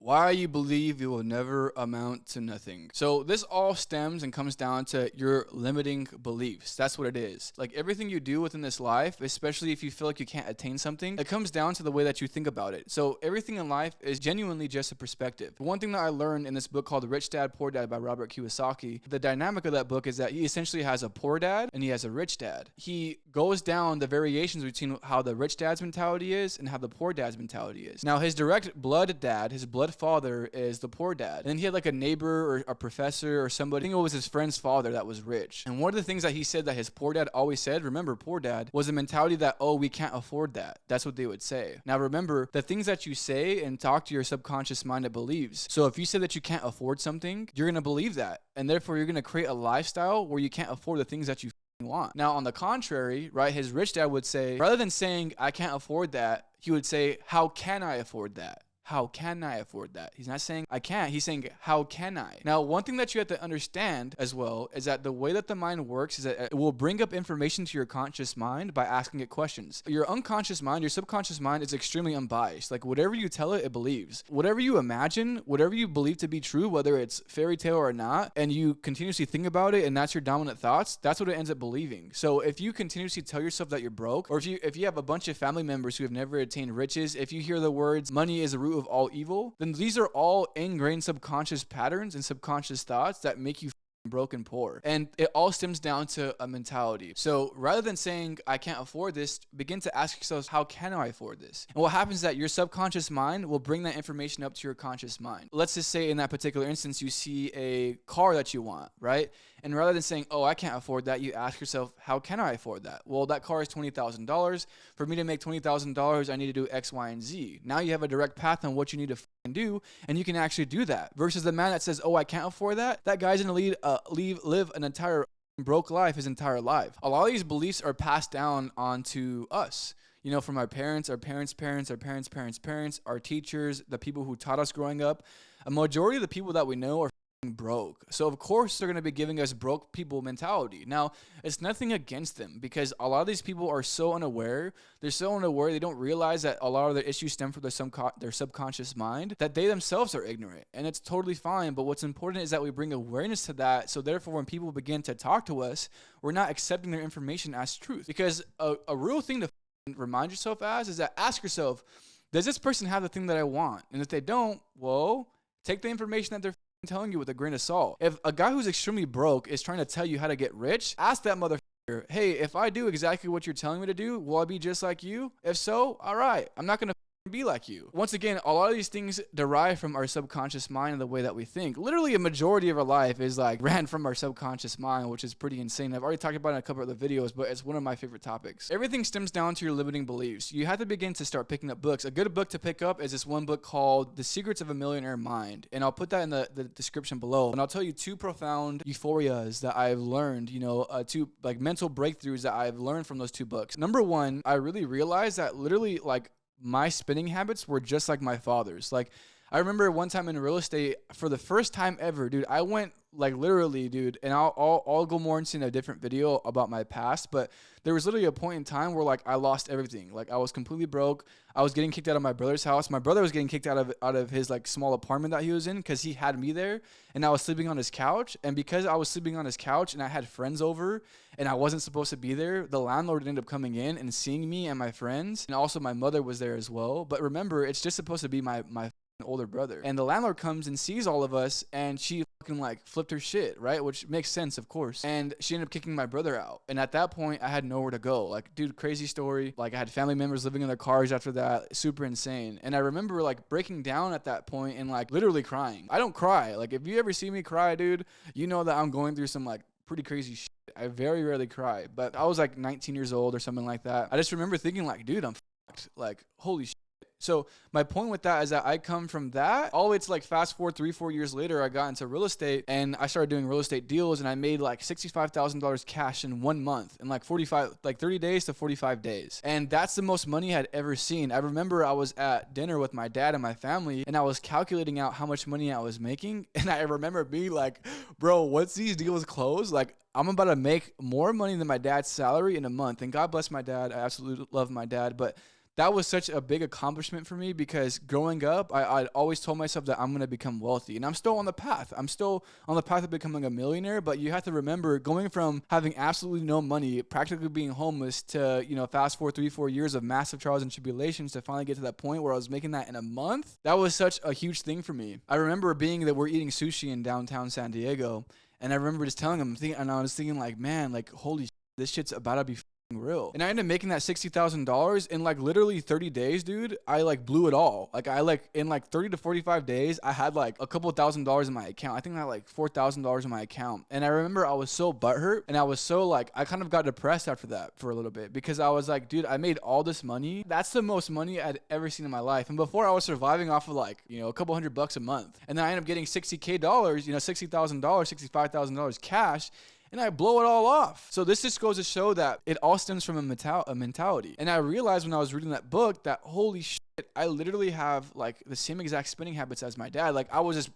Why you believe you will never amount to nothing. So this all stems and comes down to your limiting beliefs. That's what it is. Like everything you do within this life, especially if you feel like you can't attain something, it comes down to the way that you think about it. So everything in life is genuinely just a perspective. One thing that I learned in this book called Rich Dad, Poor Dad by Robert Kiyosaki, the dynamic of that book is that he essentially has a poor dad and he has a rich dad. He goes down the variations between how the rich dad's mentality is and how the poor dad's mentality is. Now his direct blood dad, his blood father is the poor dad. And he had like a neighbor or a professor or somebody, I think it was his friend's father that was rich. And one of the things that he said that his poor dad always said, remember poor dad, was a mentality that, oh, we can't afford that. That's what they would say. Now remember, the things that you say and talk to your subconscious mind, it believes. So if you say that you can't afford something, you're going to believe that. And therefore you're going to create a lifestyle where you can't afford the things that you want. Now on the contrary, right, his rich dad would say, rather than saying I can't afford that, he would say, how can I afford that? How can I afford that? He's not saying I can't. He's saying, how can I? Now, one thing that you have to understand as well is that the way that the mind works is that it will bring up information to your conscious mind by asking it questions. Your unconscious mind, your subconscious mind is extremely unbiased. Like whatever you tell it, it believes. Whatever you imagine, whatever you believe to be true, whether it's fairy tale or not, and you continuously think about it and that's your dominant thoughts, that's what it ends up believing. So if you continuously tell yourself that you're broke, or if you have a bunch of family members who have never attained riches, if you hear the words, money is the root of all evil, then these are all ingrained subconscious patterns and subconscious thoughts that make you broke and poor. And it all stems down to a mentality. So rather than saying, I can't afford this, begin to ask yourselves, how can I afford this? And what happens is that your subconscious mind will bring that information up to your conscious mind. Let's just say in that particular instance, you see a car that you want, right? And rather than saying, oh, I can't afford that, you ask yourself, how can I afford that? Well, that car is $20,000. For me to make $20,000, I need to do X, Y, and Z. Now you have a direct path on what you need to do, and you can actually do that. Versus the man that says, oh, I can't afford that, that guy's going to live an entire broke life his entire life. A lot of these beliefs are passed down onto us. You know, from our parents, our parents' parents, our parents' parents' parents, our teachers, the people who taught us growing up. A majority of the people that we know are broke. So of course they're going to be giving us broke people mentality. Now, it's nothing against them because a lot of these people are so unaware. They're so unaware they don't realize that a lot of their issues stem from their subconscious mind, that they themselves are ignorant. And it's totally fine. But what's important is that we bring awareness to that. So therefore, when people begin to talk to us, we're not accepting their information as truth. Because a real thing to remind yourself is that ask yourself, does this person have the thing that I want? And if they don't, well, take the information that they're telling you with a grain of salt. If a guy who's extremely broke is trying to tell you how to get rich, ask that motherfucker, hey, if I do exactly what you're telling me to do, will I be just like you? If so, all right, I'm not going to be like you. Once again, a lot of these things derive from our subconscious mind and the way that we think. Literally a majority of our life is like ran from our subconscious mind, which is pretty insane. I've already talked about it in a couple of the videos, but it's one of my favorite topics. Everything stems down to your limiting beliefs. You have to begin to start picking up books. A good book to pick up is this one book called The Secrets of a Millionaire Mind. And I'll put that in the description below. And I'll tell you two profound euphorias that I've learned, two like mental breakthroughs that I've learned from those two books. Number one, I really realized that literally like my spending habits were just like my father's. Like I remember one time in real estate for the first time ever, dude, I went like literally, dude, and I'll go more into a different video about my past, but there was literally a point in time where like I lost everything. Like I was completely broke. I was getting kicked out of my brother's house. My brother was getting kicked out of his like small apartment that he was in because he had me there and I was sleeping on his couch. And because I was sleeping on his couch and I had friends over and I wasn't supposed to be there, the landlord ended up coming in and seeing me and my friends. And also my mother was there as well. But remember, it's just supposed to be my older brother. And the landlord comes and sees all of us and she fucking like flipped her shit, right? Which makes sense, of course. And she ended up kicking my brother out. And at that point, I had nowhere to go. Like, dude, crazy story. Like, I had family members living in their cars after that. Super insane. And I remember like breaking down at that point and like literally crying. I don't cry. Like, if you ever see me cry, dude, you know that I'm going through some like pretty crazy shit. I very rarely cry. But I was like 19 years old or something like that. I just remember thinking like, dude, I'm fucked. Like, holy shit. So my point with that is that I come from that all the way to like fast forward 3-4 years later, I got into real estate and I started doing real estate deals and I made like $65,000 cash in 1 month in like 30 days to 45 days. And that's the most money I had ever seen. I remember I was at dinner with my dad and my family and I was calculating out how much money I was making. And I remember being like, bro, once these deals close, like I'm about to make more money than my dad's salary in a month. And God bless my dad. I absolutely love my dad. But that was such a big accomplishment for me because growing up, I always told myself that I'm going to become wealthy. And I'm still on the path. I'm still on the path of becoming a millionaire. But you have to remember, going from having absolutely no money, practically being homeless, to, fast forward 3-4 years of massive trials and tribulations to finally get to that point where I was making that in a month. That was such a huge thing for me. I remember being that we're eating sushi in downtown San Diego. And I remember just telling him, and I was thinking like, man, like, holy shit, this shit's about to be real. And I ended up making that $60,000 in like literally 30 days, dude. I like blew it all. Like in like 30 to 45 days, I had like a couple $1,000s in my account. I think I had like $4,000 in my account. And I remember I was so butthurt, and I was so like, I kind of got depressed after that for a little bit, because I was like, dude, I made all this money. That's the most money I'd ever seen in my life. And before, I was surviving off of like, a couple $100 a month. And then I ended up getting $60,000, $60,000, $65,000 cash. And I blow it all off. So this just goes to show that it all stems from a mentality. And I realized when I was reading that book that, holy shit, I literally have like the same exact spending habits as my dad. Like, I was just,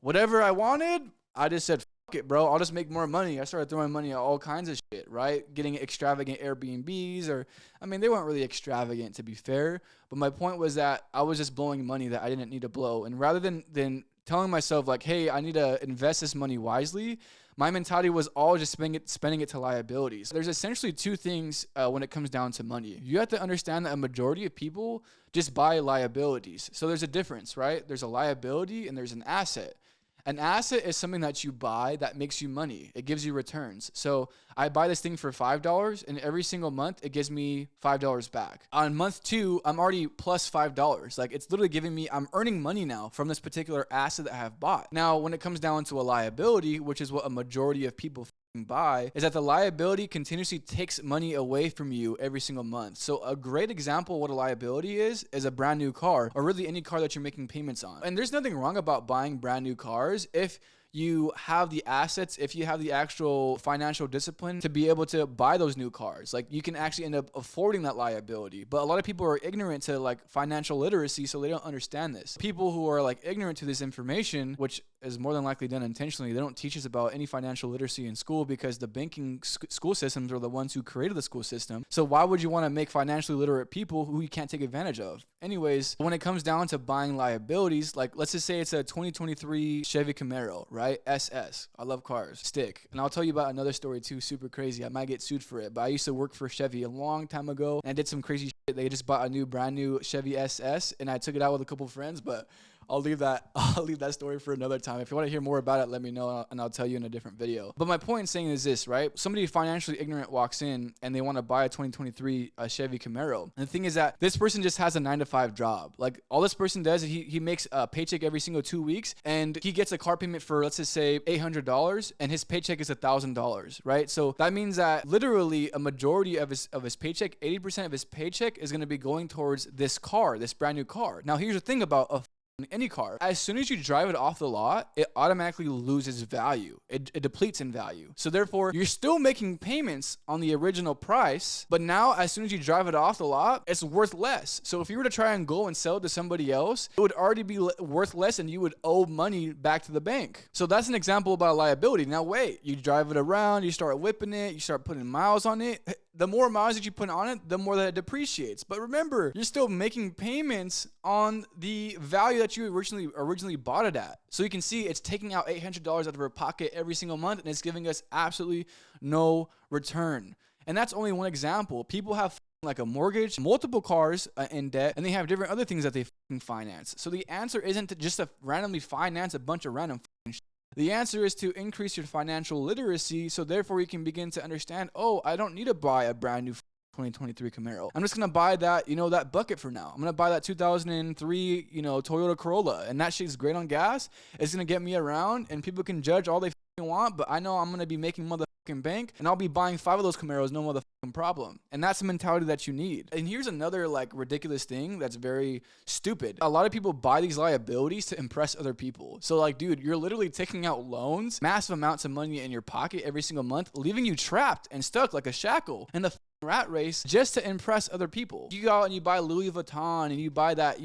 whatever I wanted, I just said, fuck it, bro. I'll just make more money. I started throwing money at all kinds of shit, right? Getting extravagant Airbnbs, they weren't really extravagant, to be fair. But my point was that I was just blowing money that I didn't need to blow. And rather than telling myself like, hey, I need to invest this money wisely, my mentality was all just spending it to liabilities. There's essentially two things when it comes down to money. You have to understand that a majority of people just buy liabilities. So there's a difference, right? There's a liability and there's an asset. An asset is something that you buy that makes you money. It gives you returns. So I buy this thing for $5, and every single month it gives me $5 back. On month 2, I'm already plus $5. Like, it's literally I'm earning money now from this particular asset that I have bought. Now, when it comes down to a liability, which is what a majority of people buy, is that the liability continuously takes money away from you every single month. So a great example of what a liability is a brand new car, or really any car that you're making payments on. And there's nothing wrong about buying brand new cars if you have the assets, if you have the actual financial discipline to be able to buy those new cars. Like, you can actually end up affording that liability. But a lot of people are ignorant to like financial literacy, so they don't understand this. People who are like ignorant to this information, which is more than likely done intentionally, they don't teach us about any financial literacy in school, because the banking school systems are the ones who created the school system. So why would you want to make financially literate people who you can't take advantage of? Anyways, when it comes down to buying liabilities, like let's just say it's a 2023 Chevy Camaro, right? SS. I love cars. Stick. And I'll tell you about another story too, super crazy. I might get sued for it, but I used to work for Chevy a long time ago, and I did some crazy shit. They just bought a brand new Chevy SS, and I took it out with a couple friends, but I'll leave that story for another time. If you want to hear more about it, let me know, and I'll tell you in a different video. But my point in saying is this, right? Somebody financially ignorant walks in and they want to buy a 2023 Chevy Camaro. And the thing is that this person just has a 9-to-5 job. Like, all this person does is he makes a paycheck every single 2 weeks, and he gets a car payment for, let's just say, $800, and his paycheck is $1,000, right? So that means that literally a majority of his paycheck, 80% of his paycheck, is going to be going towards this car, this brand new car. Now, here's the thing about any car. As soon as you drive it off the lot, it automatically loses value. It depletes in value. So therefore, you're still making payments on the original price, but now as soon as you drive it off the lot, it's worth less. So if you were to try and go and sell it to somebody else, it would already be worth less, and you would owe money back to the bank. So that's an example about a liability. Now wait, you drive it around, you start whipping it, you start putting miles on it. The more miles that you put on it, the more that it depreciates. But remember, you're still making payments on the value that you originally bought it at. So you can see it's taking out $800 out of our pocket every single month, and it's giving us absolutely no return. And that's only one example. People have like a mortgage, multiple cars in debt, and they have different other things that they finance. So the answer isn't to just to randomly finance a bunch of random shit. The answer is to increase your financial literacy, so therefore you can begin to understand, oh, I don't need to buy a brand new 2023 Camaro. I'm just going to buy that, that bucket for now. I'm going to buy that 2003, Toyota Corolla, and that shit's great on gas. It's going to get me around, and people can judge all they want, but I know I'm going to be making motherfucking bank, and I'll be buying 5 of those Camaros, no motherfucking problem. And that's the mentality that you need. And here's another ridiculous thing that's very stupid. A lot of people buy these liabilities to impress other people. So dude, you're literally taking out loans, massive amounts of money in your pocket every single month, leaving you trapped and stuck like a shackle in the rat race just to impress other people. You go out and you buy Louis Vuitton, and you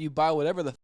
buy whatever the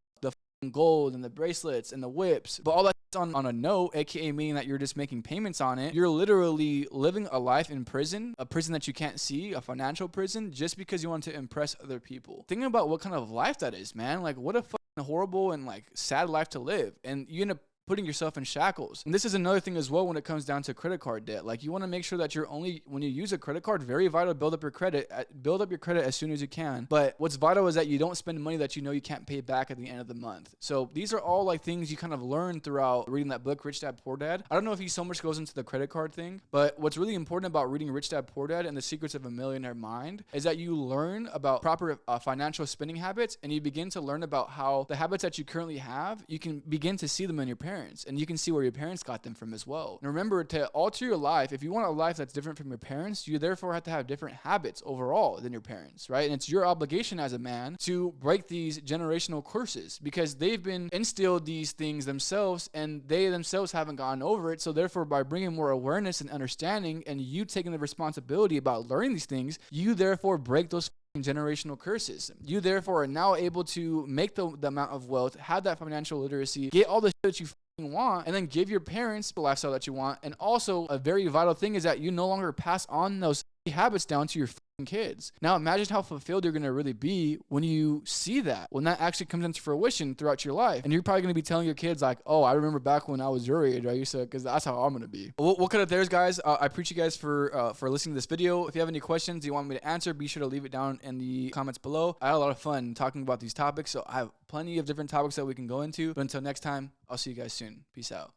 gold and the bracelets and the whips, but all that's on a note, aka meaning that you're just making payments on it. You're literally living a life in prison, a prison that you can't see, a financial prison, just because you want to impress other people. Thinking about what kind of life that is, man. Like, what a fucking horrible and like sad life to live. And you end up putting yourself in shackles. And this is another thing as well when it comes down to credit card debt. Like, you want to make sure that you're only, when you use a credit card, very vital to build up your credit as soon as you can. But what's vital is that you don't spend money that you know you can't pay back at the end of the month. So these are all like things you kind of learn throughout reading that book, Rich Dad Poor Dad. I don't know if he so much goes into the credit card thing, but what's really important about reading Rich Dad Poor Dad and the Secrets of a Millionaire Mind is that you learn about proper financial spending habits, and you begin to learn about how the habits that you currently have, you can begin to see them in your parents, and you can see where your parents got them from as well. And remember, to alter your life, if you want a life that's different from your parents, you therefore have to have different habits overall than your parents, right? And it's your obligation as a man to break these generational curses, because they've been instilled these things themselves and they themselves haven't gotten over it. So therefore, by bringing more awareness and understanding and you taking the responsibility about learning these things, you therefore break those generational curses. You therefore are now able to make the amount of wealth, have that financial literacy, get all the shit that you want, and then give your parents the lifestyle that you want. And also, a very vital thing is that you no longer pass on those habits down to your kids. Now imagine how fulfilled you're going to really be when you see that, when that actually comes into fruition throughout your life. And you're probably going to be telling your kids like, oh, I remember back when I was your age, I used to, because that's how I'm going to be. We'll cut it there, guys. I appreciate you guys for listening to this video. If you have any questions you want me to answer, be sure to leave it down in the comments below. I had a lot of fun talking about these topics, so I have plenty of different topics that we can go into. But until next time, I'll see you guys soon. Peace out.